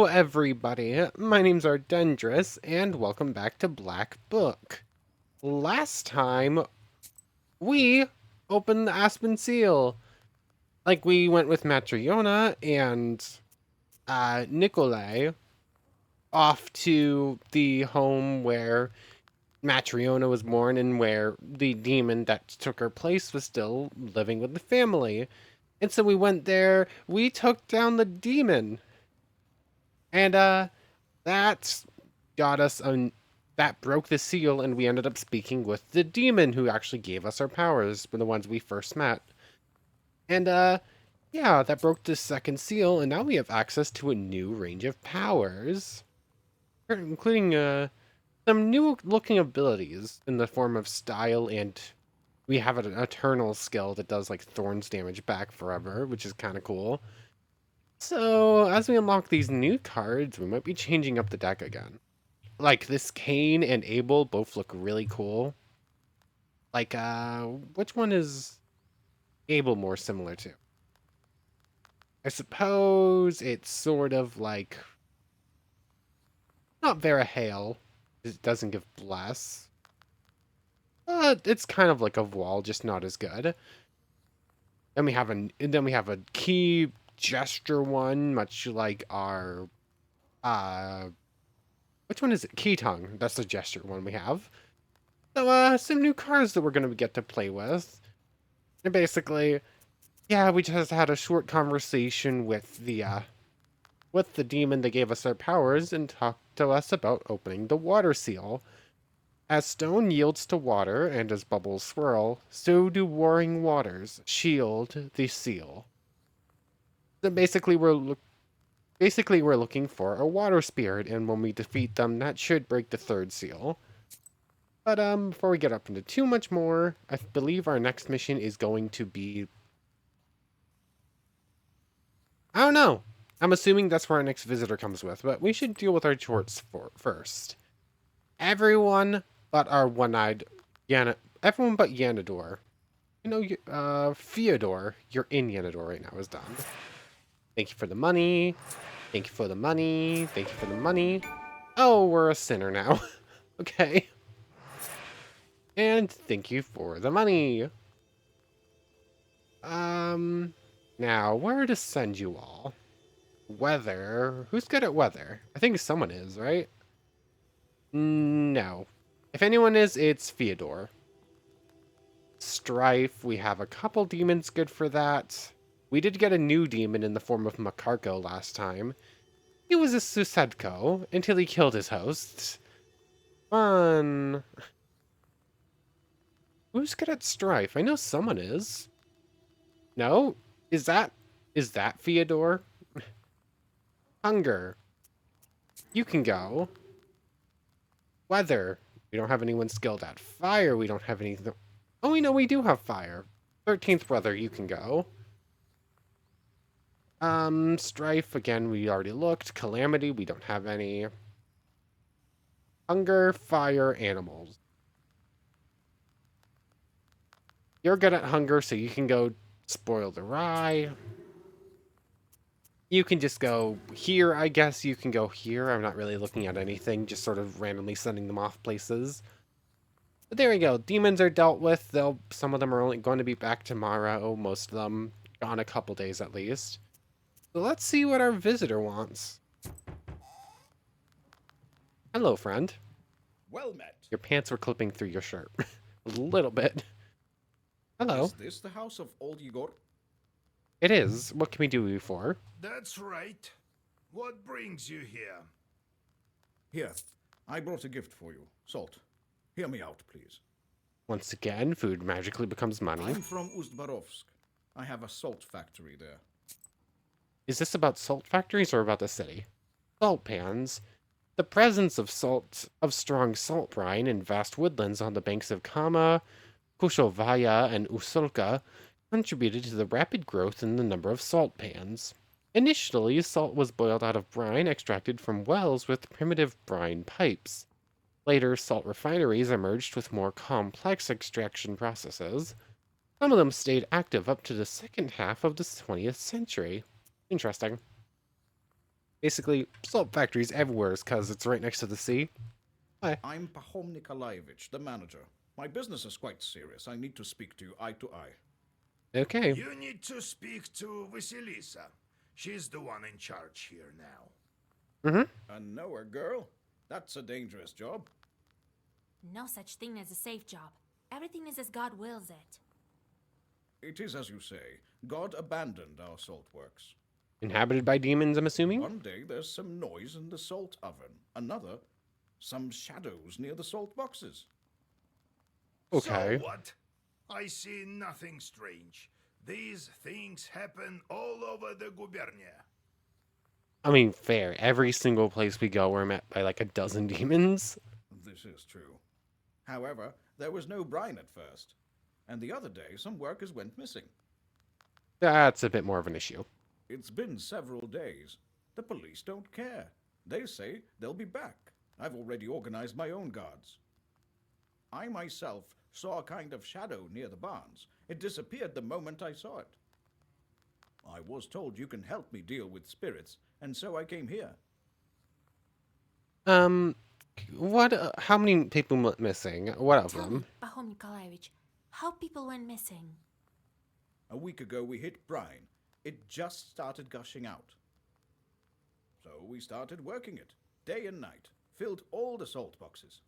Hello, everybody. My name's Ardendris, and welcome back to Black Book. Last time, we opened the Aspen Seal. Like, we went with Matriona and Nikolai off to the home where Matriona was born and where the demon that took her place was still living with the family. And so we went there, we took down the demon, and that got us that broke the seal, and we ended up speaking with the demon who actually gave us our powers, were the ones we first met. And yeah, that broke the second seal, and now we have access to a new range of powers, including some new looking abilities in the form of style, and we have an eternal skill that does like thorns damage back forever, which is kind of cool. So as we unlock these new cards, we might be changing up the deck again. Like this Cain and Abel both look really cool. Like which one is Abel more similar to? I suppose it's sort of like not Vera Hale. It doesn't give bless. But it's kind of like a wall, just not as good. Then we have a key gesture one, much like our uh which one is it? Key tongue. That's the gesture one we have. So some new cards that we're gonna get to play with. And basically, yeah, we just had a short conversation with the demon that gave us our powers and talked to us about opening the water seal. As stone yields to water and as bubbles swirl, so do warring waters shield the seal. So basically we're looking for a water spirit, and when we defeat them, that should break the third seal. But before we get up into too much more, I believe our next mission is going to be, I don't know. I'm assuming that's where our next visitor comes with, but we should deal with our chores first. Everyone but our one-eyed everyone but Yanador. You know, Fyodor, you're in Yanador right now, is done. Thank you for the money. Thank you for the money. Thank you for the money. Oh, we're a sinner now. Okay. And thank you for the money. Now, where to send you all? Weather. Who's good at weather? I think someone is, right? No. If anyone is, it's Fyodor. Strife. We have a couple demons good for that. We did get a new demon in the form of Makarko last time. He was a Susedko until he killed his hosts. Fun. Who's good at Strife? I know someone is. No? Is that Fyodor? Hunger. You can go. Weather. We don't have anyone skilled at. Fire. We don't have anything. Oh, we do have fire. 13th weather. You can go. Strife. Again, we already looked. Calamity. We don't have any. Hunger. Fire. Animals. You're good at hunger, so you can go spoil the rye. You can just go here, I guess. You can go here. I'm not really looking at anything, just sort of randomly sending them off places. But there we go. Demons are dealt with. Some of them are only going to be back tomorrow. Most of them gone a couple days at least. So let's see what our visitor wants. Hello, friend. Well met. Your pants were clipping through your shirt. A little bit. Hello. Is this the house of old Igor? It is. What can we do you for? That's right. What brings you here? Here, I brought a gift for you. Salt. Hear me out, please. Once again, food magically becomes money. I'm from Ustbarovsk. I have a salt factory there. Is this about salt factories or about the city? Salt pans. The presence of strong salt brine in vast woodlands on the banks of Kama, Kushovaya, and Usulka contributed to the rapid growth in the number of salt pans. Initially, salt was boiled out of brine extracted from wells with primitive brine pipes. Later, salt refineries emerged with more complex extraction processes. Some of them stayed active up to the second half of the 20th century. Interesting. Basically, salt factories everywhere because it's right next to the sea. Hi. I'm Pahom Nikolaevich, the manager. My business is quite serious. I need to speak to you eye to eye. Okay. You need to speak to Vasilisa. She's the one in charge here now. Mm-hmm. A knower girl? That's a dangerous job. No such thing as a safe job. Everything is as God wills it. It is as you say. God abandoned our salt works. Inhabited by demons, I'm assuming? One day there's some noise in the salt oven. Another, some shadows near the salt boxes. Okay. So what? I see nothing strange. These things happen all over the gubernia. I mean, fair. Every single place we go, we're met by like a dozen demons. This is true. However, there was no brine at first. And the other day, some workers went missing. That's a bit more of an issue. It's been several days. The police don't care. They say they'll be back. I've already organized my own guards. I myself saw a kind of shadow near the barns. It disappeared the moment I saw it. I was told you can help me deal with spirits, and so I came here. How many people went missing? What of Tell them? me, Pahom Nikolaevich, how people went missing? A week ago we hit brine. It just started gushing out. So we started working it, day and night. Filled all the salt boxes.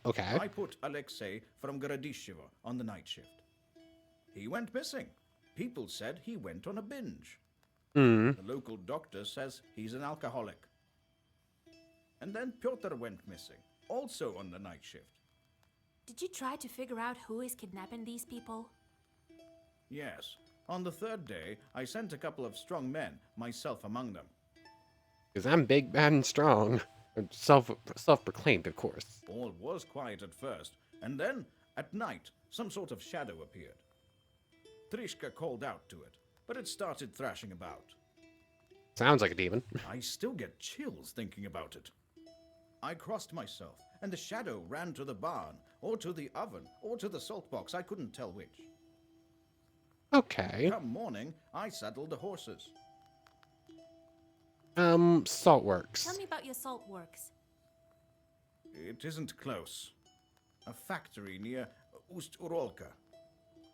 Okay. I put Alexei from Gorodishevo on the night shift. He went missing. People said he went on a binge. The local doctor says he's an alcoholic. And then Pyotr went missing, also on the night shift. Did you try to figure out who is kidnapping these people? Yes. On the third day, I sent a couple of strong men, myself among them. Because I'm big, bad, and strong. Self-proclaimed, of course. All was quiet at first, and then, at night, some sort of shadow appeared. Trishka called out to it, but it started thrashing about. Sounds like a demon. I still get chills thinking about it. I crossed myself, and the shadow ran to the barn, or to the oven, or to the salt box. I couldn't tell which. Okay. Come morning, I saddled the horses. Saltworks. Tell me about your salt works. It isn't close. A factory near Ust-Urolka.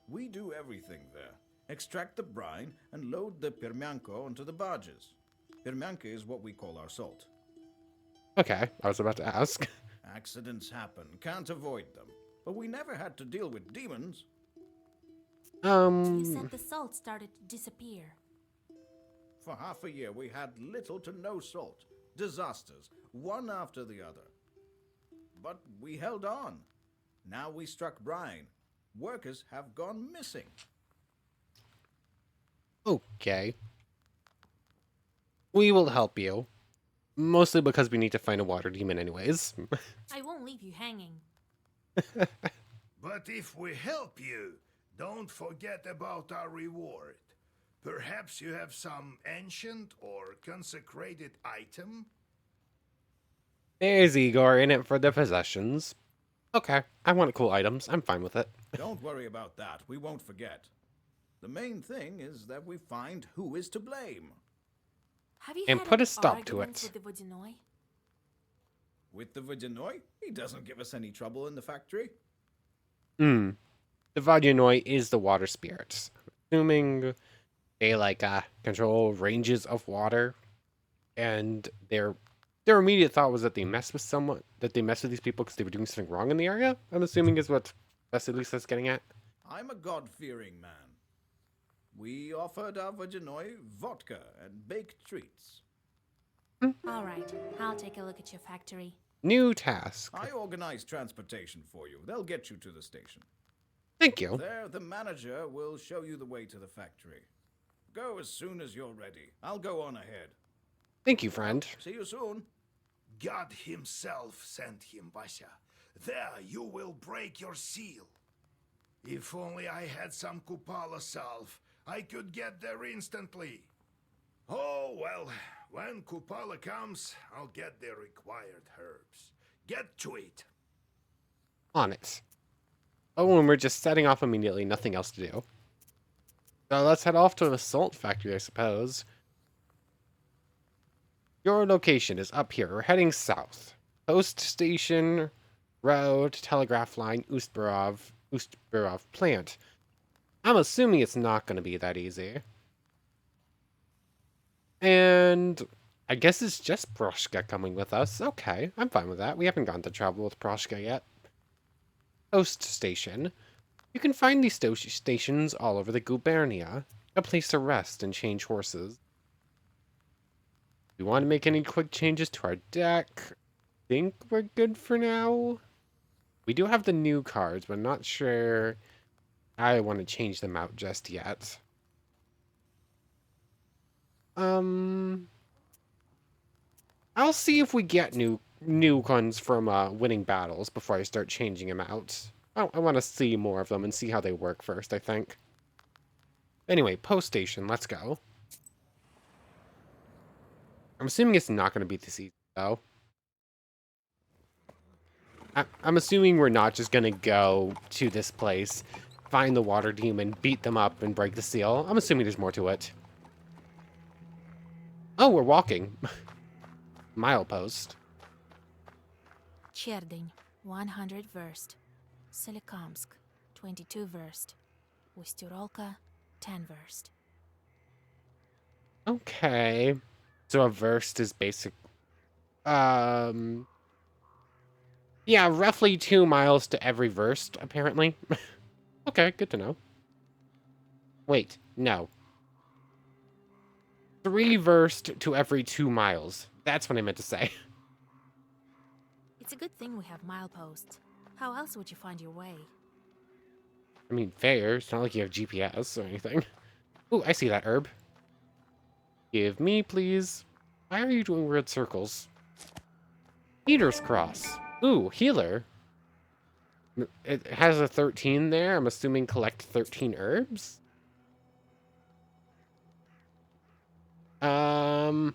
We do everything there. Extract the brine and load the permianko onto the barges. Permianka is what we call our salt. Okay, I was about to ask. Accidents happen, can't avoid them. But we never had to deal with demons. You said the salt started to disappear. For half a year, we had little to no salt. Disasters, one after the other. But we held on. Now we struck brine. Workers have gone missing. Okay. We will help you. Mostly because we need to find a water demon anyways. I won't leave you hanging. But if we help you, don't forget about our reward. Perhaps you have some ancient or consecrated item? There's Igor in it for the possessions. Okay, I want cool items. I'm fine with it. Don't worry about that. We won't forget. The main thing is that we find who is to blame. Have you And had put any a stop to arguments it. with the Vodyanoi? With the Vodyanoi, he doesn't give us any trouble in the factory. The Vasilisa is the water spirits. Assuming they control ranges of water, and their immediate thought was that they messed with someone, that they messed with these people because they were doing something wrong in the area. I'm assuming is what Vasilisa's getting at. I'm a God-fearing man. We offered our Vodyanoi vodka and baked treats. All right, I'll take a look at your factory. New task. I organized transportation for you. They'll get you to the station. Thank you. There, the manager will show you the way to the factory. Go as soon as you're ready. I'll go on ahead. Thank you, friend. See you soon. God himself sent him, Vasya. There you will break your seal. If only I had some Kupala salve, I could get there instantly. Oh, well, when Kupala comes, I'll get the required herbs. Get to it. On it. Oh, and we're just setting off immediately. Nothing else to do. So let's head off to the salt factory, I suppose. Your location is up here. We're heading south. Post station, road, telegraph line, Ustbarov plant. I'm assuming it's not going to be that easy. And I guess it's just Proshka coming with us. Okay, I'm fine with that. We haven't gone to travel with Proshka yet. Post station. You can find these stations all over the gubernia. A place to rest and change horses. We want to make any quick changes to our deck. Think we're good for now. We do have the new cards, but I'm not sure I want to change them out just yet. I'll see if we get new ones from winning battles before I start changing them out. I want to see more of them and see how they work first, I think. Anyway, post station, let's go. I'm assuming it's not going to be this easy, though. I'm assuming we're not just going to go to this place, find the water demon, beat them up, and break the seal. I'm assuming there's more to it. Oh, we're walking. Milepost. Cherdyn, 100 verst. Solikamsk, 22 verst. Ustyrolka, 10 verst. Okay. So a verst is basic. Yeah, roughly 2 miles to every verst, apparently. Okay, good to know. Wait, no. 3 verst to every 2 miles. That's what I meant to say. It's a good thing we have mileposts. How else would you find your way? I mean, fair. It's not like you have GPS or anything. Ooh, I see that herb. Give me, please. Why are you doing weird circles? Eater's Cross. Ooh, healer. It has a 13 there. I'm assuming collect 13 herbs? No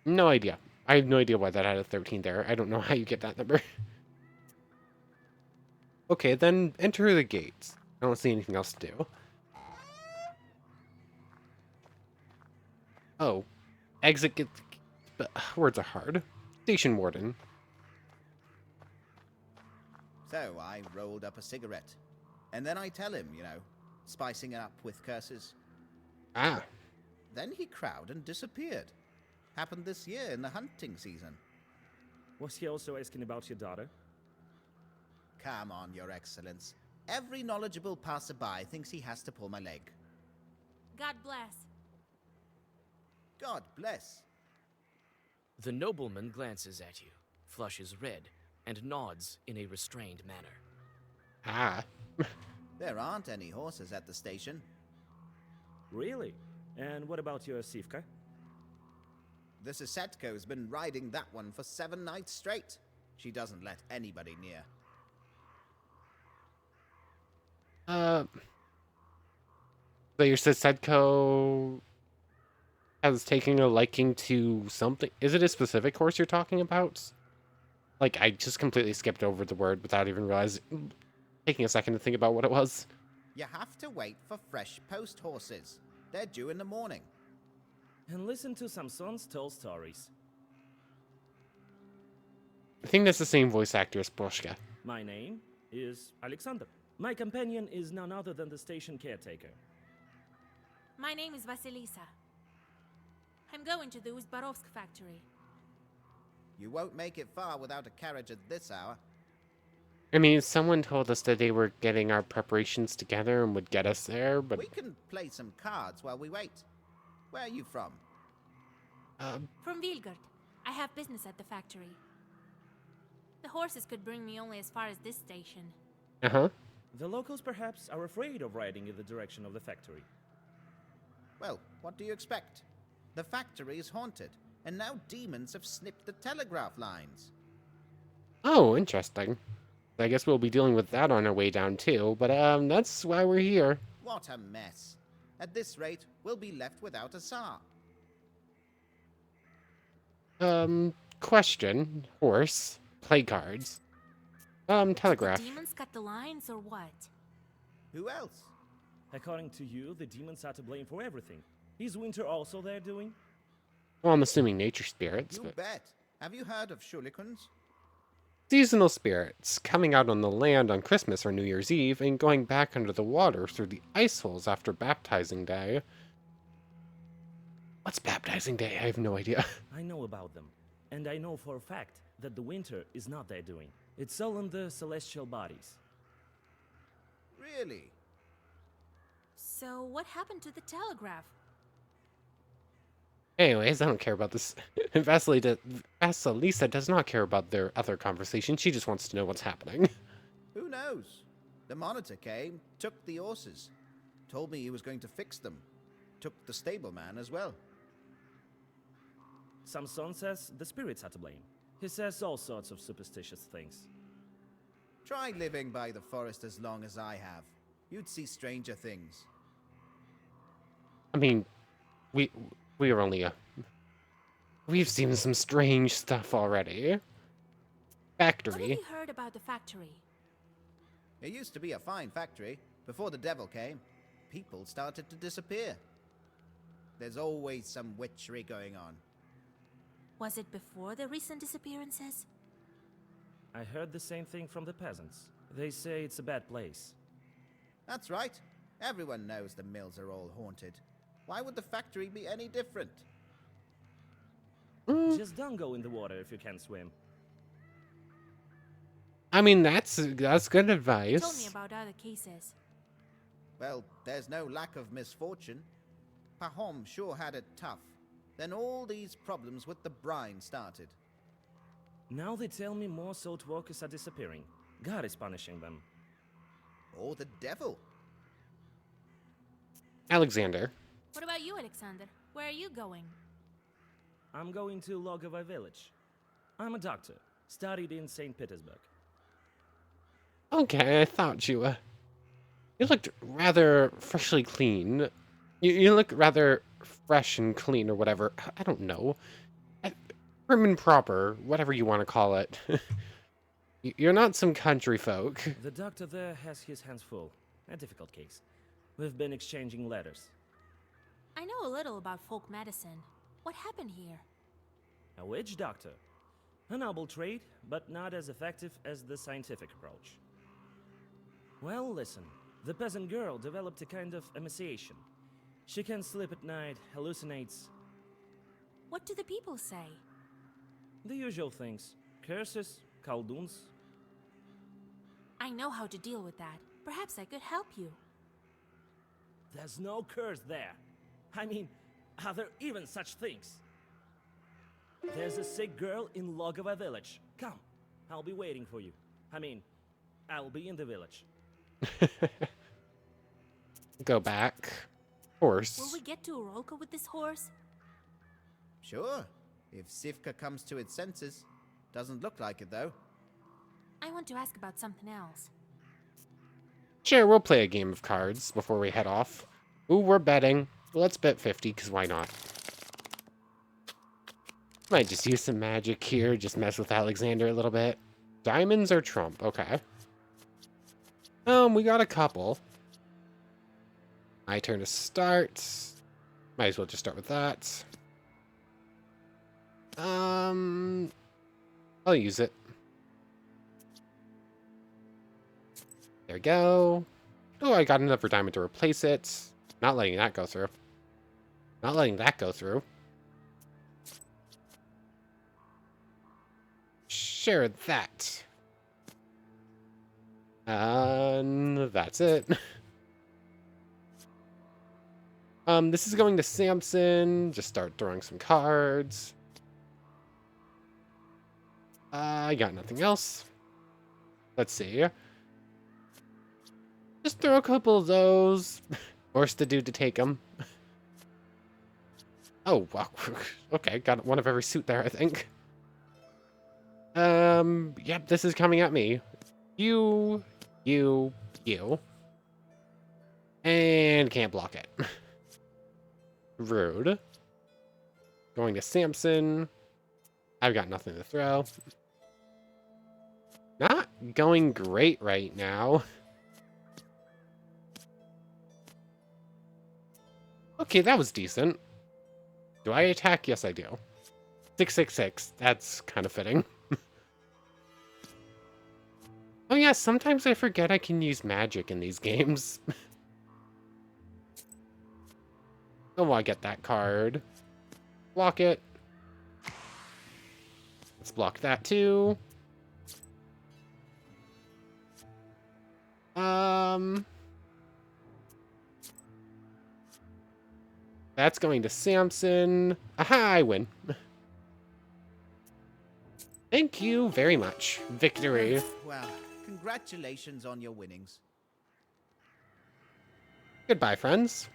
idea. I have no idea why that had a 13 there. I don't know how you get that number. Okay, then enter the gates. I don't see anything else to do. Oh. Exit get... Words are hard. Station warden. So I rolled up a cigarette. And then I tell him, spicing it up with curses. Ah. Then he crowed and disappeared. Happened this year in the hunting season. Was he also asking about your daughter? Come on, Your Excellence. Every knowledgeable passerby thinks he has to pull my leg. God bless. God bless. The nobleman glances at you, flushes red, and nods in a restrained manner. Ah. There aren't any horses at the station. Really? And what about your Sivka? The Sisetko's been riding that one for 7 nights straight. She doesn't let anybody near. So your Sisetko has taken a liking to something. Is it a specific horse you're talking about? Like, I just completely skipped over the word without even realizing, taking a second to think about what it was. You have to wait for fresh post horses. They're due in the morning. And listen to Samson's tall stories. I think that's the same voice actor as Proshka. My name is Alexander. My companion is none other than the station caretaker. My name is Vasilisa. I'm going to the Uzbarovsk factory. You won't make it far without a carriage at this hour. I mean, someone told us that they were getting our preparations together and would get us there, but... We can play some cards while we wait. Where are you from? From Vilgard. I have business at the factory. The horses could bring me only as far as this station. Uh-huh. The locals perhaps are afraid of riding in the direction of the factory. Well, what do you expect? The factory is haunted, and now demons have snipped the telegraph lines. Oh, interesting. I guess we'll be dealing with that on our way down, too, but, that's why we're here. What a mess. At this rate, we'll be left without a Tsar. Question. Horse. Play cards. Telegraph. Did the demons cut the lines or what? Who else? According to you, the demons are to blame for everything, Is Winter also there doing? Well, I'm assuming nature spirits, You but bet. Have you heard of shurikens? seasonal spirits coming out on the land on Christmas or New Year's Eve and going back under the water through the ice holes after baptizing day. What's baptizing day? I have no idea. I know about them. And I know for a fact that the Winter is not there doing. It's all in the celestial bodies. Really? So, what happened to the telegraph? Anyways, I don't care about this. Vasilisa does not care about their other conversation. She just wants to know what's happening. Who knows? The monitor came, took the horses, told me he was going to fix them, took the stableman as well. Samson says the spirits are to blame. He says all sorts of superstitious things. Try living by the forest as long as I have. You'd see stranger things. I mean, we are only we've seen some strange stuff already. What Factory. have you heard about the factory? It used to be a fine factory. Before the devil came, people started to disappear. There's always some witchery going on. Was it before the recent disappearances? I heard the same thing from the peasants. They say it's a bad place. That's right. Everyone knows the mills are all haunted. Why would the factory be any different? Just don't go in the water if you can't swim. I mean, that's good You told me advice. about other cases. Well, there's no lack of misfortune. Pahom sure had it tough. Then all these problems with the brine started. Now they tell me more salt workers are disappearing. God is punishing them. Or the devil. Alexander. What about you, Alexander? Where are you going? I'm going to Logovy village. I'm a doctor, studied in St. Petersburg. Okay, I thought you looked rather freshly clean. You look rather fresh and clean or whatever. I don't know. Prim and proper, whatever you want to call it. You're not some country folk. The doctor there has his hands full. A difficult case. We've been exchanging letters. I know a little about folk medicine. What happened here? A witch doctor. A noble trade, but not as effective as the scientific approach. Well, listen. The peasant girl developed a kind of emaciation. She can't sleep at night, hallucinates. What do the people say? The usual things. Curses, kalduns. I know how to deal with that. Perhaps I could help you. There's no curse there. I mean, are there even such things? There's a sick girl in Logovy village. Come, I'll be waiting for you. I mean, I'll be in the village. Go back. Horse. Will we get to Urolka with this horse? Sure. If Sivka comes to its senses. Doesn't look like it, though. I want to ask about something else. Sure, we'll play a game of cards before we head off. Ooh, we're betting. Let's bet 50, because why not? Might just use some magic here, just mess with Alexander a little bit. Diamonds or trump? Okay. We got a couple. My turn to start. Might as well just start with that. I'll use it. There we go. Oh, I got another diamond to replace it. Not letting that go through. Not letting that go through. Share that. And that's it. This is going to Samson. Just start throwing some cards. I got nothing else. Let's see. Just throw a couple of those. Force the dude to take them. Oh, wow. Okay, got one of every suit there, I think. Yep, this is coming at me. You. And can't block it. Rude. Going to Samson. I've got nothing to throw. Not going great right now. Okay, that was decent. Do I attack? Yes, I do. 666. That's kind of fitting. Oh yeah, sometimes I forget I can use magic in these games. Oh, I get that card. Block it. Let's block that too. That's going to Samson. Aha, I win. Thank you very much. Victory. Well, congratulations on your winnings. Goodbye, friends.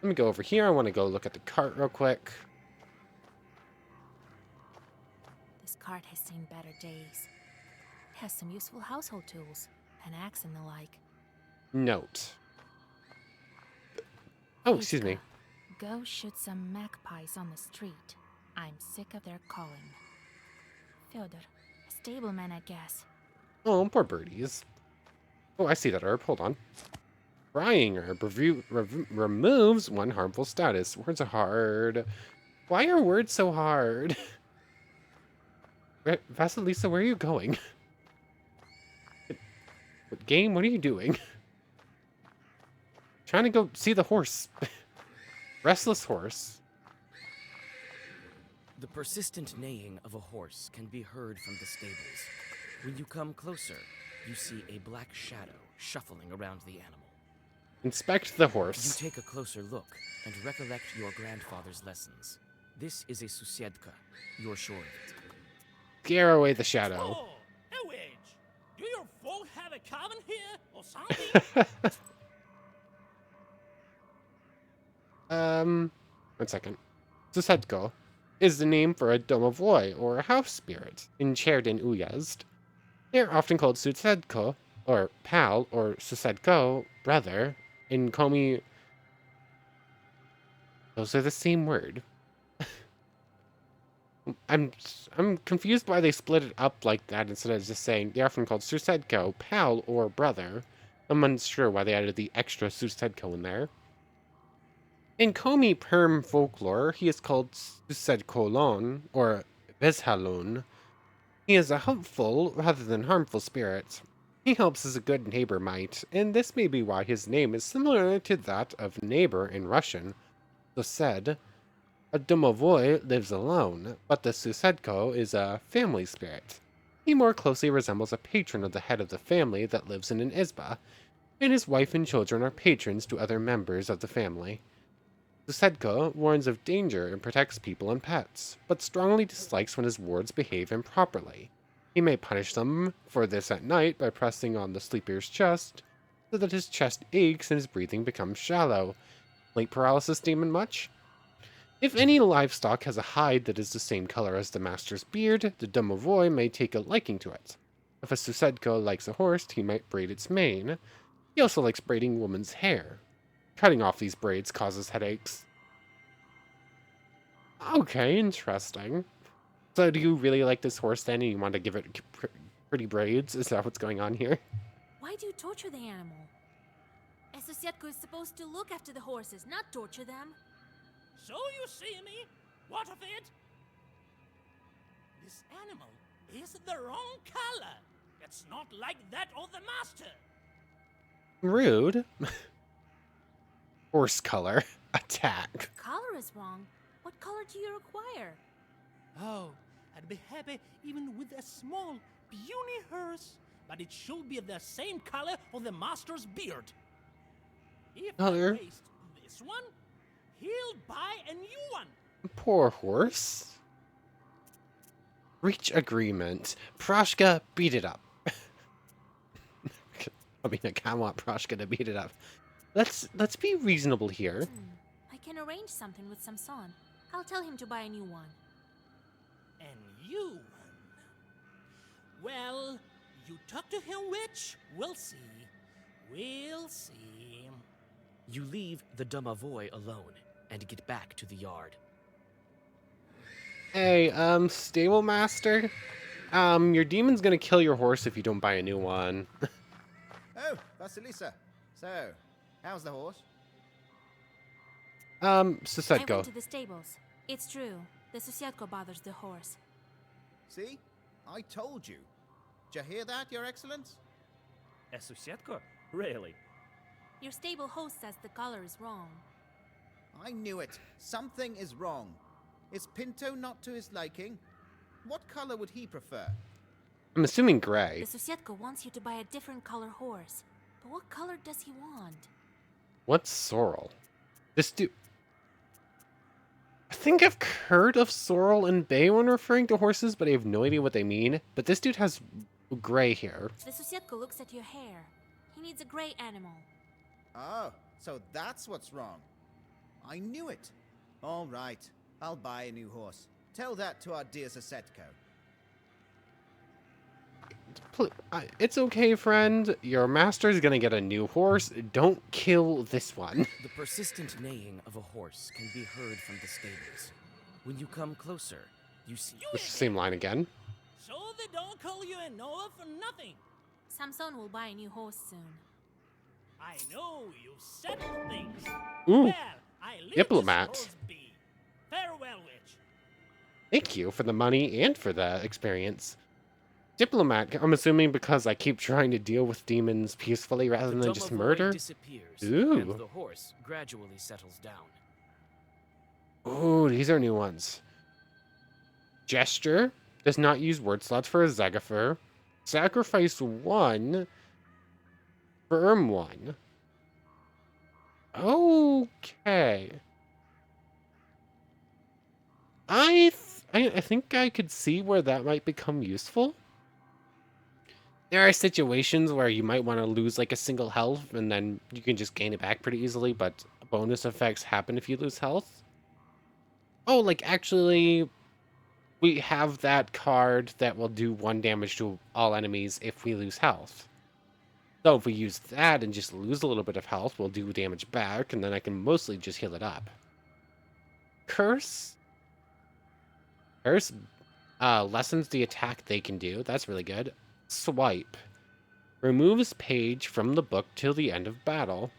Let me go over here. I want to go look at the cart real quick. This cart has seen better days. It has some useful household tools, an axe and the like. Note. Oh, excuse me. Go shoot some magpies on the street. I'm sick of their calling. Fyodor, a stableman, I guess. Oh, poor birdies. Oh, I see that herb. Hold on. Frying herb removes one harmful status. Words are hard. Why are words so hard? Vasilisa, where are you going? What game? What are you doing? Trying to go see the horse. Restless horse. The persistent neighing of a horse can be heard from the stables. When you come closer, you see a black shadow shuffling around the animal. Inspect the You horse. take a closer look and recollect your grandfather's lessons. This is a susiedka. You're sure of it. Scare away the shadow. Oh, a wedge. Do your folk have a cabin here or something? 1 second. Susedko is the name for a domovoi, or a house spirit, in Cherdin Uyezd. They are often called Susedko, or pal, or Susedko, brother, in Komi. Those are the same word. I'm confused why they split it up like that instead of just saying they're often called Susedko, pal, or brother. I'm unsure why they added the extra Susedko in there. In Komi Perm folklore, he is called Susedkolon, or Veshalon. He is a helpful rather than harmful spirit. He helps as a good neighbor might, and this may be why his name is similar to that of neighbor in Russian. Sused. A domovoi lives alone, but the Susedko is a family spirit. He more closely resembles a patron of the head of the family that lives in an izba, and his wife and children are patrons to other members of the family. Susedko warns of danger and protects people and pets, but strongly dislikes when his wards behave improperly. He may punish them for this at night by pressing on the sleeper's chest, so that his chest aches and his breathing becomes shallow. Sleep paralysis demon much? If any livestock has a hide that is the same color as the master's beard, the domovoi may take a liking to it. If a Susedko likes a horse, he might braid its mane. He also likes braiding women's hair. Cutting off these braids causes headaches. Okay, interesting. So do you really like this horse then and you want to give it pretty braids? Is that what's going on here? Why do you torture the animal? A Sosietko is supposed to look after the horses, not torture them. So you see me? What of it? This animal is the wrong color. It's not like that of the master. Rude. Horse color. Attack. The color is wrong. What color do you require? Oh, I'd be happy even with a small, puny horse, but it should be the same color of the master's beard. If Color. I waste this one, he'll buy a new one. Poor horse. Reach agreement. Proshka, beat it up. I mean, I kind of want Proshka to beat it up. Let's be reasonable here. I can arrange something with Samson. I'll tell him to buy a new one. A new one. Well, you talk to him, witch. We'll see. We'll see. You leave the domovoi alone and get back to the yard. Hey, stable master. Your demon's gonna kill your horse if you don't buy a new one. Oh, Vasilisa. So, how's the horse? I Susetko. went to the stables. It's true. The Susiatko bothers the horse. See? I told you. Did you hear that, Your Excellence? A Susiatko? Really? Your stable host says the color is wrong. I knew it. Something is wrong. Is Pinto not to his liking? What color would he prefer? I'm assuming gray. The Susiatko wants you to buy a different color horse. But what color does he want? What's sorrel? This dude... I think I've heard of sorrel and bay when referring to horses, but I have no idea what they mean. But this dude has gray hair. The Susiatko looks at your hair. He needs a gray animal. Oh, so that's what's wrong. I knew it. All right, I'll buy a new horse. Tell that to our dear Susetko. It's okay, friend. Your master's gonna get a new horse. Don't kill this one. The persistent neighing of a horse can be heard from the stables. When you come closer, you see... It's the same line again. So they don't call you a Noah for nothing. Samson will buy a new horse soon. I know you settle things. Ooh, Well, I leave diplomat. this horse be. Farewell, witch. Thank you for the money and for the experience. Diplomat, I'm assuming because I keep trying to deal with demons peacefully rather The than just domovoy murder. disappears, Ooh. and the horse gradually settles down. Ooh, these are new ones. Gesture does not use word slots for a Zagafer. Sacrifice 1. Firm 1. Okay. I think I could see where that might become useful. There are situations where you might want to lose like a single health and then you can just gain it back pretty easily, but bonus effects happen if you lose health. Oh, like actually, we have that card that will do 1 damage to all enemies if we lose health. So if we use that and just lose a little bit of health, we'll do damage back, and then I can mostly just heal it up. Curse lessens the attack they can do. That's really good. Swipe removes page from the book till the end of battle.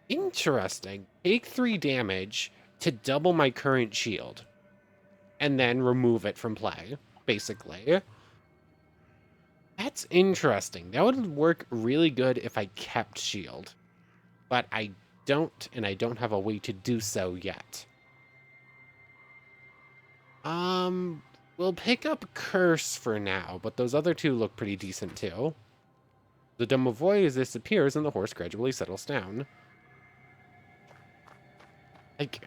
Interesting. Take 3 damage to double my current shield, and then remove it from play, basically. That's interesting. That would work really good if I kept shield, but I don't, and I don't have a way to do so yet. We'll pick up Curse for now, but those other 2 look pretty decent too. The domovoy disappears and the horse gradually settles down.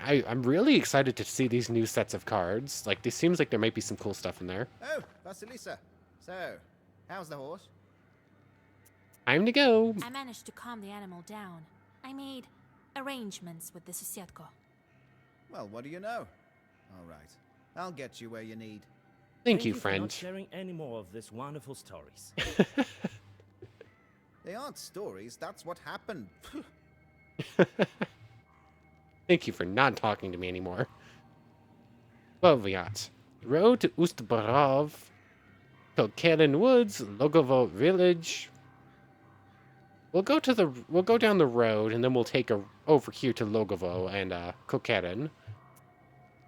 I'm really excited to see these new sets of cards. Like, this seems like there might be some cool stuff in there. Oh, Vasilisa. So, how's the horse? Time to go. I managed to calm the animal down. I made arrangements with the Susiatko. Well, what do you know? All right. I'll get you where you need. Thank you, for friend. not sharing any more of these wonderful stories. They aren't stories, that's what happened. Thank you for not talking to me anymore. Loviat. Road to Ustbarov. Kilkaren Woods, Logovo Village. We'll go down the road and then we'll take over here to Logovo and Kilkaren.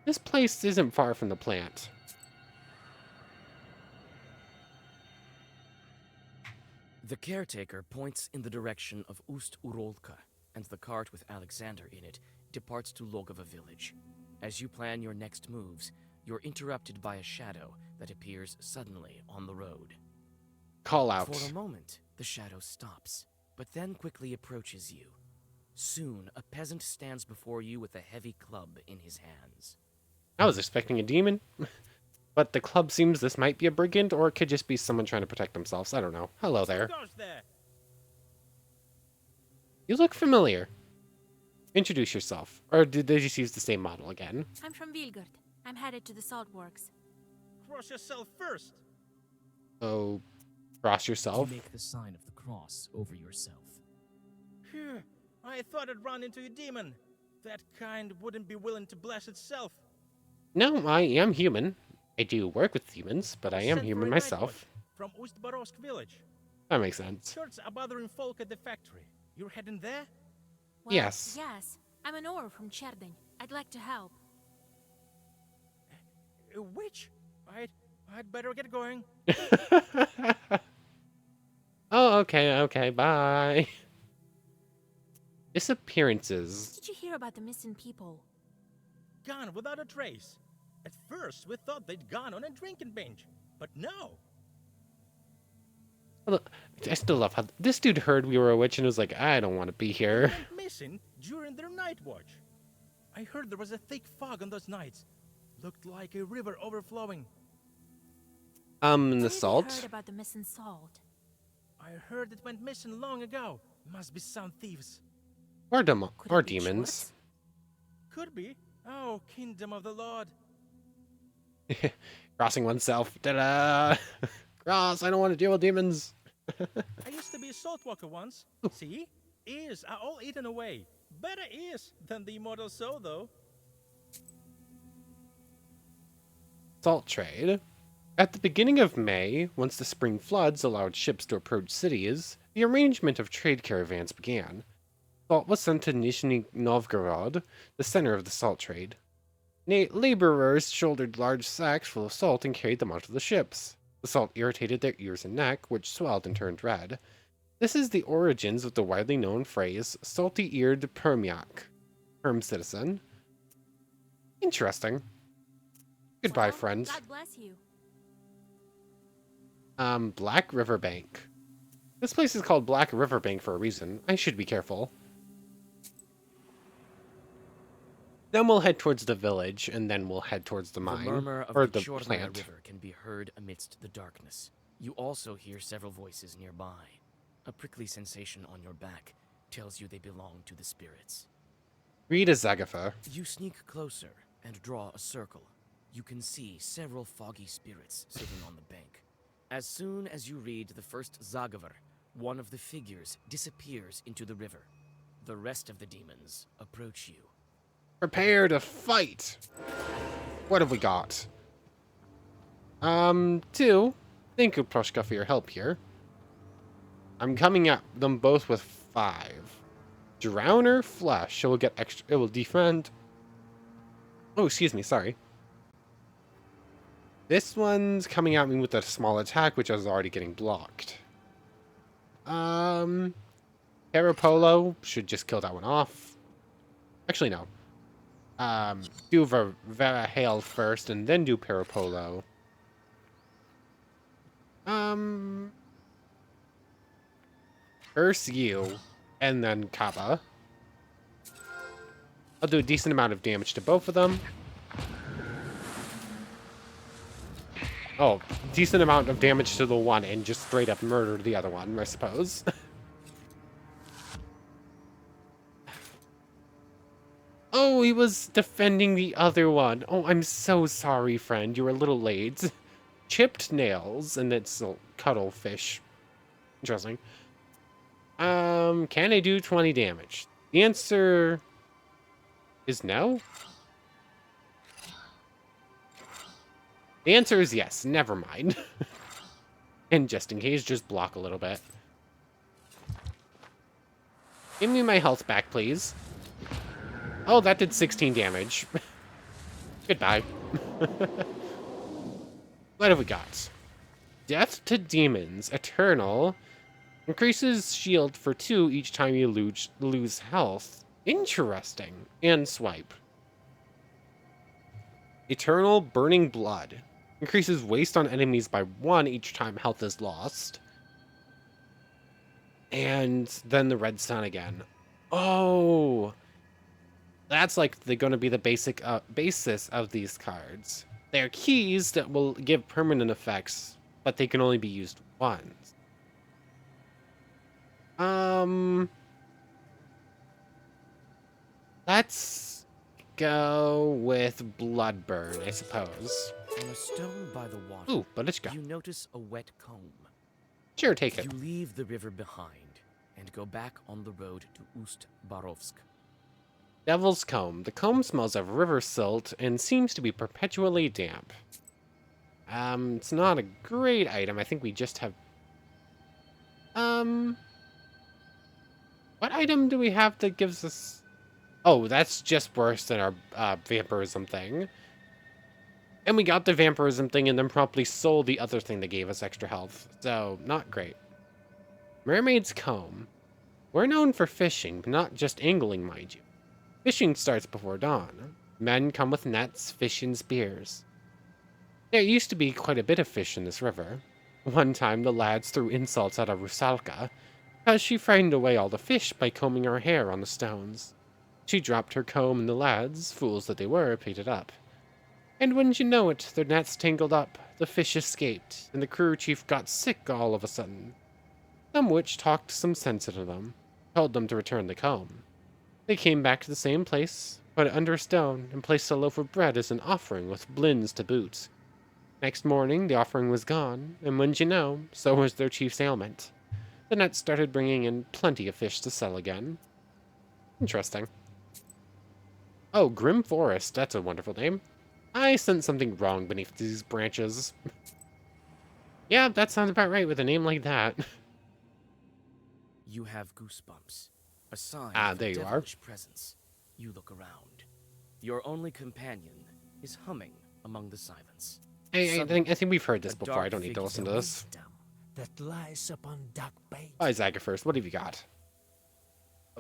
This place isn't far from the plant. The caretaker points in the direction of Ust-Urolka, and the cart with Alexander in it departs to Logova village. As you plan your next moves, you're interrupted by a shadow that appears suddenly on the road. Call out. For a moment, the shadow stops, but then quickly approaches you. Soon, a peasant stands before you with a heavy club in his hands. I was expecting a demon. But the club seems this might be a brigand, or it could just be someone trying to protect themselves. I don't know. Hello there. Who goes there? You look familiar. Introduce yourself. Or did they just use the same model again? I'm from Vilgard. I'm headed to the salt works. Cross yourself first. Oh, cross yourself? You make the sign of the cross over yourself. Phew, I thought I'd run into a demon. That kind wouldn't be willing to bless itself. No, I am human. I do work with humans, but I am Sent for human a myself. From Ust-Barovsk village. That makes sense. Shorts are bothering folk at the factory. You're heading there? Well, Yes. Yes. I'm an Or from Cherdyn. I'd like to help. Which? I'd better get going. Oh, okay, bye. Disappearances. Did you hear about the missing people? Gone without a trace. At first, we thought they'd gone on a drinking binge, but no. Look, I still love how this dude heard we were a witch and was like, I don't want to be They here. went missing during their night watch. I heard there was a thick fog on those nights. Looked like a river overflowing. The Maybe you salt? heard about the missing salt. I heard it went missing long ago. Must be some thieves. Or, Could or it be demons. Schwartz? Could be. Oh, kingdom of the Lord. Crossing oneself. Ta-da! Cross, I don't want to deal with demons. I used to be a salt walker once. See? Ears are all eaten away. Better ears than the immortal soul, though. Salt trade. At the beginning of May, once the spring floods allowed ships to approach cities, the arrangement of trade caravans began. Salt was sent to Nizhny Novgorod, the center of the salt trade. Laborers shouldered large sacks full of salt and carried them onto the ships. The salt irritated their ears and neck, which swelled and turned red. This is the origins of the widely known phrase, salty-eared Permiak. Perm citizen. Interesting. Goodbye, Well, friends. God bless you. Black Riverbank. This place is called Black Riverbank for a reason. I should be careful. Then we'll head towards the village, and then we'll head towards the mine. The murmur of or the the Chorna plant. River can be heard amidst the darkness. You also hear several voices nearby. A prickly sensation on your back tells you they belong to the spirits. Read a Zagatha. You sneak closer and draw a circle. You can see several foggy spirits sitting on the bank. As soon as you read the first Zagavar, one of the figures disappears into the river. The rest of the demons approach you. Prepare to fight! What have we got? 2. Thank you, Morteshka, for your help here. I'm coming at them both with 5. Drowner Flesh. It will get extra. It will defend. Oh, excuse me, sorry. This one's coming at me with a small attack, which I was already getting blocked. Parapolo should just kill that one off. Actually, no. Do Vera Hail first, and then do Parapolo. Curse you, and then Kaba. I'll do a decent amount of damage to both of them. Oh, decent amount of damage to the one and just straight up murder the other one, I suppose. Oh, he was defending the other one. Oh, I'm so sorry, friend. You were a little late. Chipped nails, and it's a cuttlefish. Interesting. Can I do 20 damage? The answer is no. The answer is yes. Never mind. And just in case, just block a little bit. Give me my health back, please. Oh, that did 16 damage. Goodbye. What have we got? Death to Demons. Eternal. Increases shield for 2 each time you lose health. Interesting. And swipe. Eternal Burning Blood. Increases waste on enemies by 1 each time health is lost. And then the red sun again. Oh! That's like going to be the basic basis of these cards. They're keys that will give permanent effects, but they can only be used once. Let's go with Bloodburn, I suppose. On a stone by the water, Ooh, Morteshka. you notice a wet comb. Sure, take it. You leave the river behind and go back on the road to Ust-Barovsk. Devil's Comb. The comb smells of river silt and seems to be perpetually damp. It's not a great item. I think we just have... What item do we have that gives us... Oh, that's just worse than our vampirism thing. And we got the vampirism thing and then promptly sold the other thing that gave us extra health. So, not great. Mermaid's Comb. We're known for fishing, but not just angling, mind you. Fishing starts before dawn. Men come with nets, fish, and spears. There used to be quite a bit of fish in this river. One time the lads threw insults at a rusalka, because she frightened away all the fish by combing her hair on the stones. She dropped her comb and the lads, fools that they were, picked it up. And wouldn't you know it, their nets tangled up, the fish escaped, and the crew chief got sick all of a sudden. Some witch talked some sense into them, told them to return the comb. They came back to the same place, put it under a stone, and placed a loaf of bread as an offering with blins to boot. Next morning, the offering was gone, and wouldn't you know, so was their chief's ailment. The nets started bringing in plenty of fish to sell again. Interesting. Oh, Grim Forest, that's a wonderful name. I sent something wrong beneath these branches. Yeah, that sounds about right with a name like that. You have goosebumps. A sign of there a you are. devilish presence. You look around. Your only companion is humming among the silence. I think we've heard this a before. dark I don't need to figure listen to this. Wisdom that lies upon dark pages. All right, Zaga first. What have you got?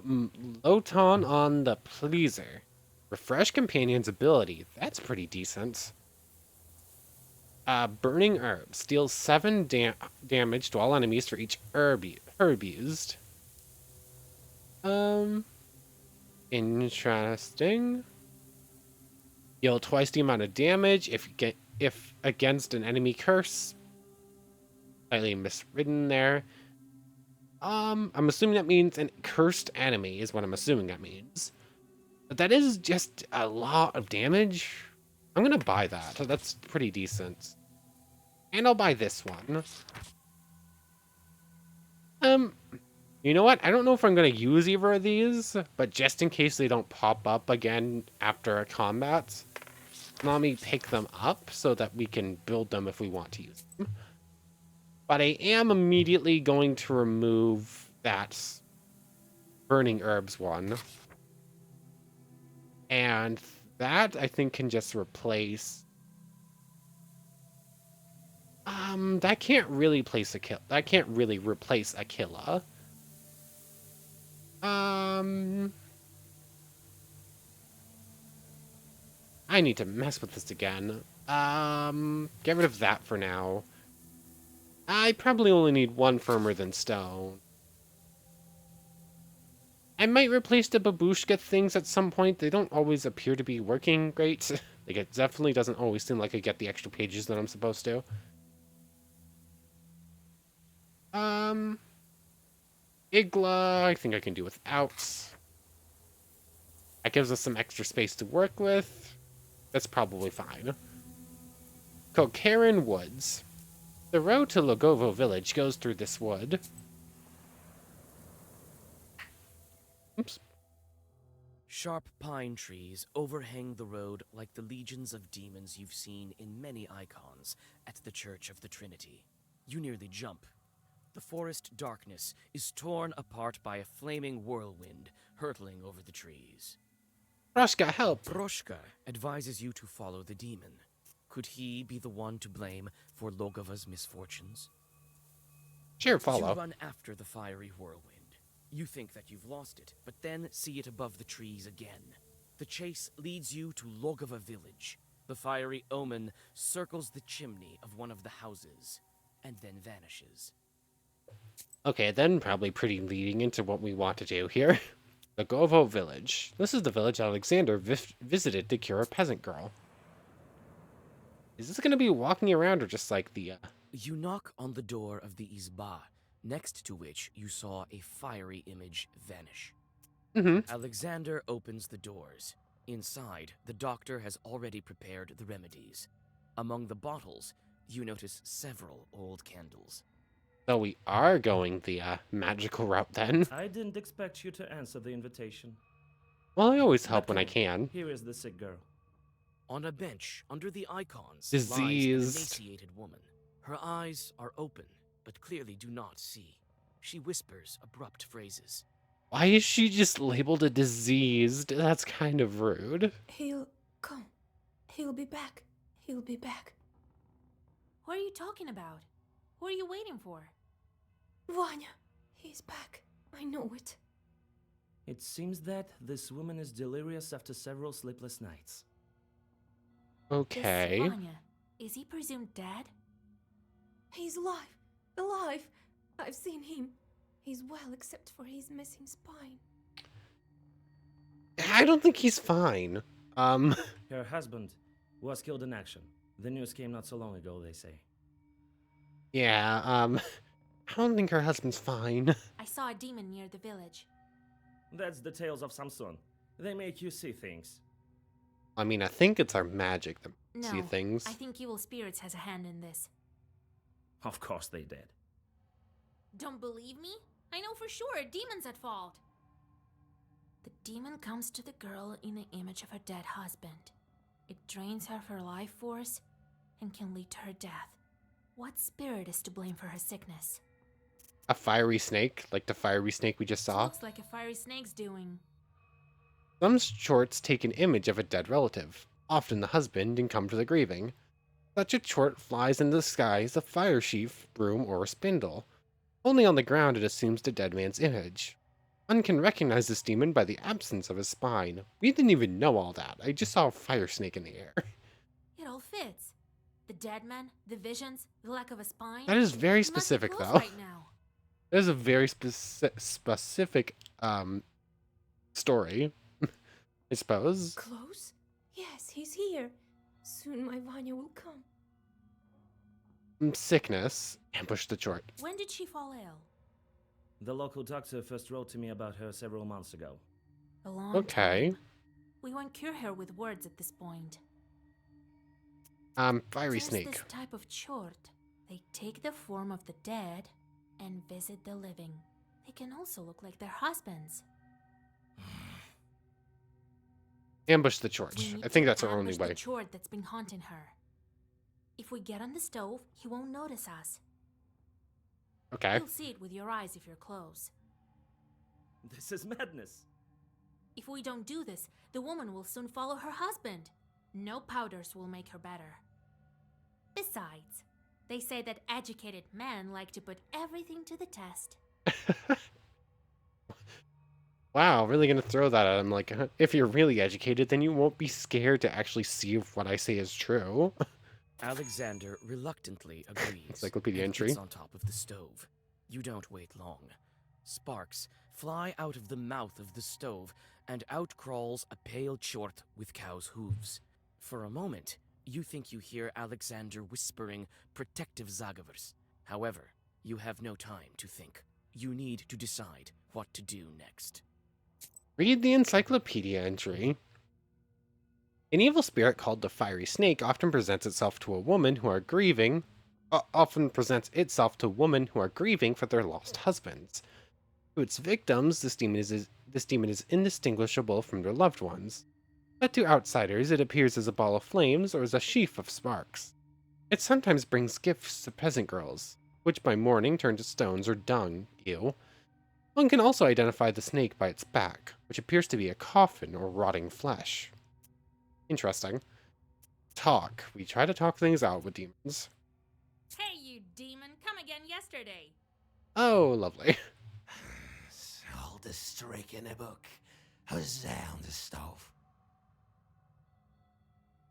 Loton on the Pleaser. Refresh Companion's ability. That's pretty decent. Burning Herb. Deals 7 damage to all enemies for each herb used. Interesting. Deal twice the amount of damage if against an enemy curse. Slightly miswritten there. I'm assuming that means an cursed enemy is what I'm assuming that means. But that is just a lot of damage. I'm gonna buy that. That's pretty decent. And I'll buy this one. You know what? I don't know if I'm gonna use either of these, but just in case they don't pop up again after a combat, let me pick them up so that we can build them if we want to use them. But I am immediately going to remove that Burning Herbs one. And that, I think, can just replace... that can't really place a kill. That can't really replace a killer. I need to mess with this again. Get rid of that for now. I probably only need one firmer than stone. I might replace the babushka things at some point. They don't always appear to be working great. Like, it definitely doesn't always seem like I get the extra pages that I'm supposed to. Igla, I think I can do without. That gives us some extra space to work with. That's probably fine. Kokarin Woods. The road to Logovo village goes through this wood. Oops. Sharp pine trees overhang the road like the legions of demons you've seen in many icons at the Church of the Trinity. You nearly jump. The forest darkness is torn apart by a flaming whirlwind hurtling over the trees. Roshka, help! Broshka advises you to follow the demon. Could he be the one to blame for Logova's misfortunes? Sure, follow. You run after the fiery whirlwind. You think that you've lost it, but then see it above the trees again. The chase leads you to Logova village. The fiery omen circles the chimney of one of the houses, and then vanishes. Okay, then probably pretty leading into what we want to do here. Logovo village. This is the village Alexander visited to cure a peasant girl. Is this going to be walking around or just like the... You knock on the door of the Izba, next to which you saw a fiery image vanish. Alexander opens the doors. Inside, the doctor has already prepared the remedies. Among the bottles, you notice several old candles. So we are going the magical route then. I didn't expect you to answer the invitation. Well, I always help when I Okay, can. Here is the sick girl. On a bench under the icons Diseased. lies an emaciated woman. Her eyes are open, but clearly do not see. She whispers abrupt phrases. Why is she just labeled a diseased? That's kind of rude. He'll come. He'll be back. He'll be back. What are you talking about? Who are you waiting for? Vanya, he's back. I know it. It seems that this woman is delirious after several sleepless nights. Okay. This Vanya, is he presumed dead? He's alive. Alive. I've seen him. He's well, except for his missing spine. I don't think he's fine. Her husband was killed in action. The news came not so long ago, they say. Yeah, I don't think her husband's fine. I saw a demon near the village. That's the tales of Samson. They make you see things. I mean, I think it's our magic that No, see things. I think evil spirits has a hand in this. Of course they did. Don't believe me? I know for sure, a demon's at fault. The demon comes to the girl in the image of her dead husband. It drains her of her life force and can lead to her death. What spirit is to blame for her sickness? A fiery snake, like the fiery snake we just saw. Looks like a fiery snake's doing. Some shorts take an image of a dead relative, often the husband, and come to the grieving. Such a short flies in the sky as a fire sheaf, broom, or a spindle. Only on the ground it assumes the dead man's image. One can recognize this demon by the absence of his spine. We didn't even know all that. I just saw a fire snake in the air. It all fits. The dead man, the visions, the lack of a spine. That is very He must be specific, close though. right now. That is a very specific story, I suppose. Close? Yes, he's here. Soon my Vanya will come. Sickness. Ambush the short. When did she fall ill? The local doctor first wrote to me about her several months ago. A long Okay. time. We won't cure her with words at this point. Fiery Just snake. this type of chort. They take the form of the dead and visit the living. They can also look like their husbands. Ambush the short. We need I think to that's our only ambush way. the chort that's been haunting her. If we get on the stove, he won't notice us. Okay. You'll see it with your eyes if you're close. This is madness. If we don't do this, the woman will soon follow her husband. No powders will make her better. Besides, they say that educated men like to put everything to the test. Wow, really gonna throw that at him. Like, if you're really educated, then you won't be scared to actually see if what I say is true. Alexander reluctantly agrees. Encyclopedia and entry. gets on top of the stove. You don't wait long. Sparks fly out of the mouth of the stove, and out crawls a pale chort with cow's hooves. For a moment, you think you hear Alexander whispering protective zagavers. However, you have no time to think. You need to decide what to do next. Read the encyclopedia entry. An evil spirit called the fiery snake often presents itself to women who are grieving for their lost husbands. To its victims, this demon is indistinguishable from their loved ones. But to outsiders, it appears as a ball of flames or as a sheaf of sparks. It sometimes brings gifts to peasant girls, which by morning turn to stones or dung. Ew. One can also identify the snake by its back, which appears to be a coffin or rotting flesh. Interesting. Talk. We try to talk things out with demons. Hey, you demon, come again yesterday. Oh, lovely. All the streak in the book. Who's there on the stove?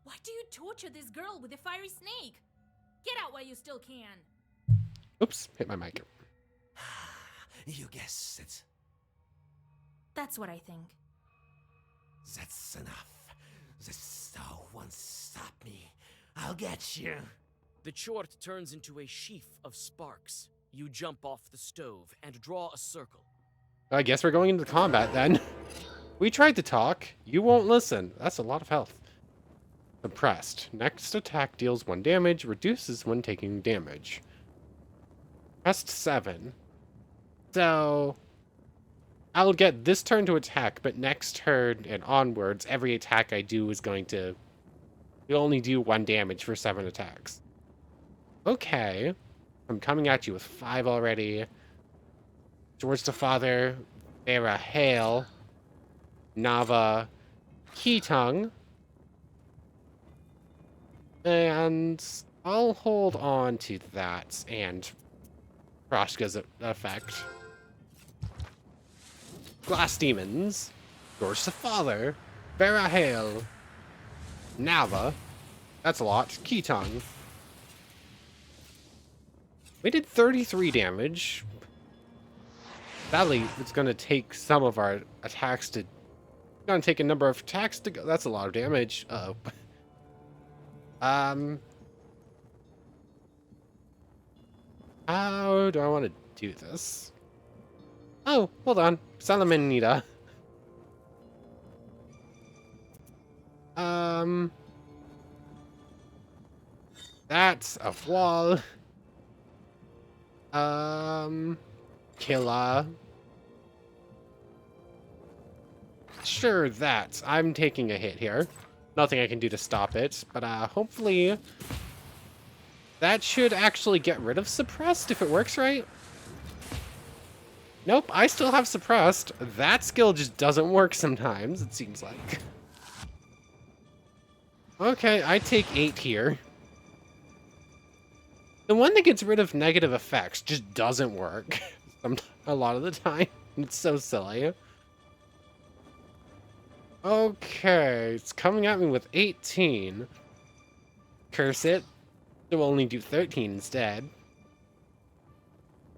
Why do you torture this girl with a fiery snake? Get out while you still can. Oops, hit my mic. You guessed it. That's what I think. That's enough. The stove won't stop me. I'll get you. The chort turns into a sheaf of sparks. You jump off the stove and draw a circle. I guess we're going into combat then. We tried to talk. You won't listen. That's a lot of health. Suppressed. Next attack deals 1 damage, reduces when taking damage. Pressed 7. So I'll get this turn to attack, but next turn and onwards, every attack I do is going to only do 1 damage for 7 attacks. Okay. I'm coming at you with 5 already. George the Father. Vera Hale, Nava Keatung, and I'll hold on to that and Proshka's effect. Glass Demons, George the Father, Vera Hale, Nava, that's a lot, Keatung. We did 33 damage. Sadly, it's going to take some of our attacks to... Going to take a number of attacks to go... That's a lot of damage. Uh-oh. How do I want to do this? Oh, hold on. Salamanita. That's a wall. Killa. Sure, that. I'm taking a hit here. Nothing I can do to stop it, but hopefully that should actually get rid of suppressed if it works right. Nope, I still have suppressed. That skill just doesn't work sometimes, it seems like. Okay, I take 8 here. The one that gets rid of negative effects just doesn't work a lot of the time. It's so silly. Okay, it's coming at me with 18. Curse it. It'll only do 13 instead.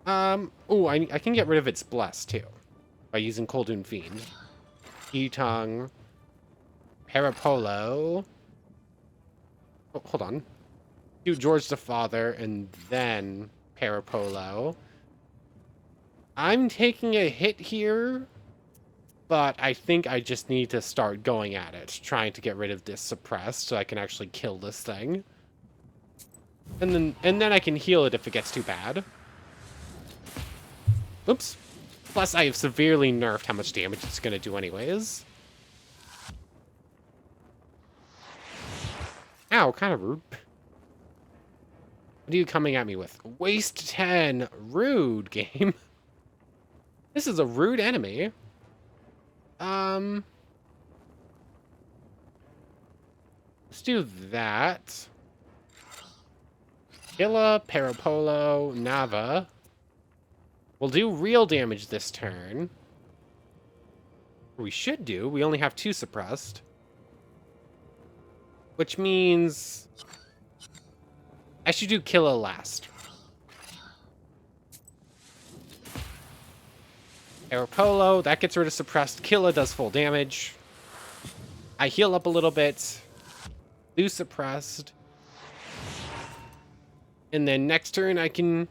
Oh, I can get rid of its bless too by using Koldun Fiend. Keatung, Parapolo. Oh, hold on. Do George the Father and then Parapolo. I'm taking a hit here, but I think I just need to start going at it, trying to get rid of this suppressed so I can actually kill this thing. And then I can heal it if it gets too bad. Oops. Plus, I have severely nerfed how much damage it's going to do anyways. Ow, kind of rude. What are you coming at me with? Waste 10. Rude, game. This is a rude enemy. Let's do that. Killa, Parapolo, Nava. We'll do real damage this turn. We should do. We only have 2 suppressed. Which means I should do Killa last. Parapolo, that gets rid of suppressed. Killa does full damage. I heal up a little bit. Lose suppressed. And then next turn I can...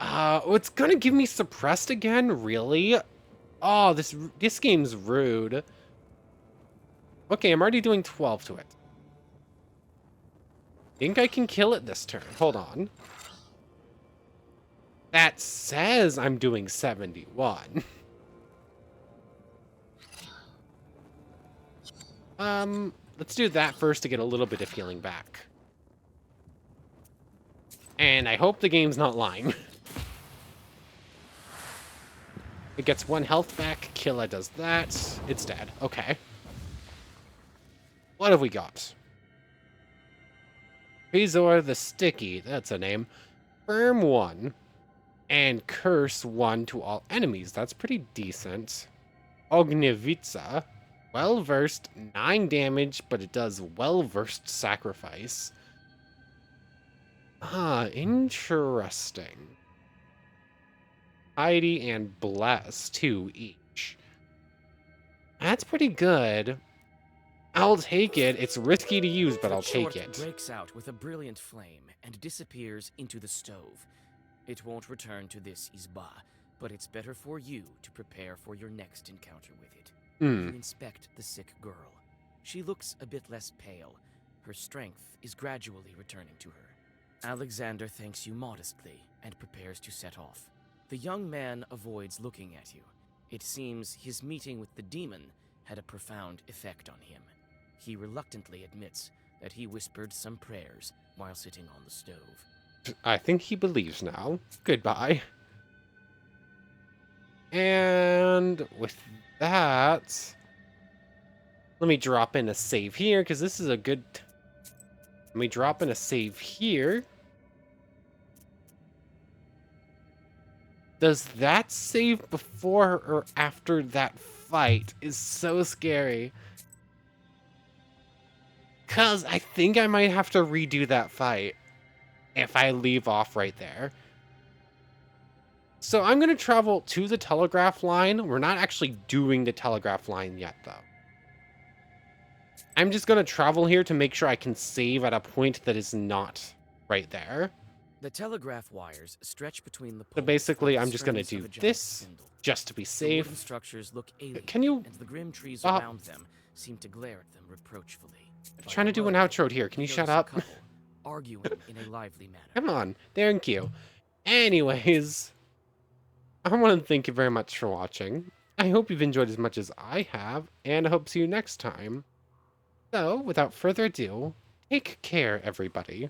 Oh, it's gonna give me suppressed again? Really? Oh, this game's rude. Okay, I'm already doing 12 to it. Think I can kill it this turn. Hold on. That says I'm doing 71. Let's do that first to get a little bit of healing back. And I hope the game's not lying. It gets 1 health back. Killa does that. It's dead. Okay. What have we got? Prizor the Sticky. That's a name. Firm 1. And Curse 1 to all enemies. That's pretty decent. Ognevitsa. Well-versed. 9 damage, but it does well-versed sacrifice. Ah, interesting. Piety and Bless, 2 each. That's pretty good. I'll take it. It's risky to use, but I'll take it. Breaks out with a brilliant flame and disappears into the stove. It won't return to this Izba, but it's better for you to prepare for your next encounter with it. You inspect the sick girl. She looks a bit less pale. Her strength is gradually returning to her. Alexander thanks you modestly and prepares to set off. The young man avoids looking at you. It seems his meeting with the demon had a profound effect on him. He reluctantly admits that he whispered some prayers while sitting on the stove. I think he believes now. Goodbye. And with that, let me drop in a save here, because this is a good... Let me drop in a save here. Does that save before or after that fight? Is so scary. Because I think I might have to redo that fight if I leave off right there. So I'm going to travel to the telegraph line. We're not actually doing the telegraph line yet, though. I'm just going to travel here to make sure I can save at a point that is not right there. The telegraph wires stretch between the poles. So basically, like the I'm just going to strings do of a giant this spindle. just to be The wooden safe. structures look alien, Can you... and the grim trees stop? around them seem to glare at them reproachfully. I'm trying to do an outro here. Can you shut up? Couple, arguing in a lively manner. Come on. Thank you. Anyways, I want to thank you very much for watching. I hope you've enjoyed as much as I have, and I hope to see you next time. So, without further ado, take care, everybody.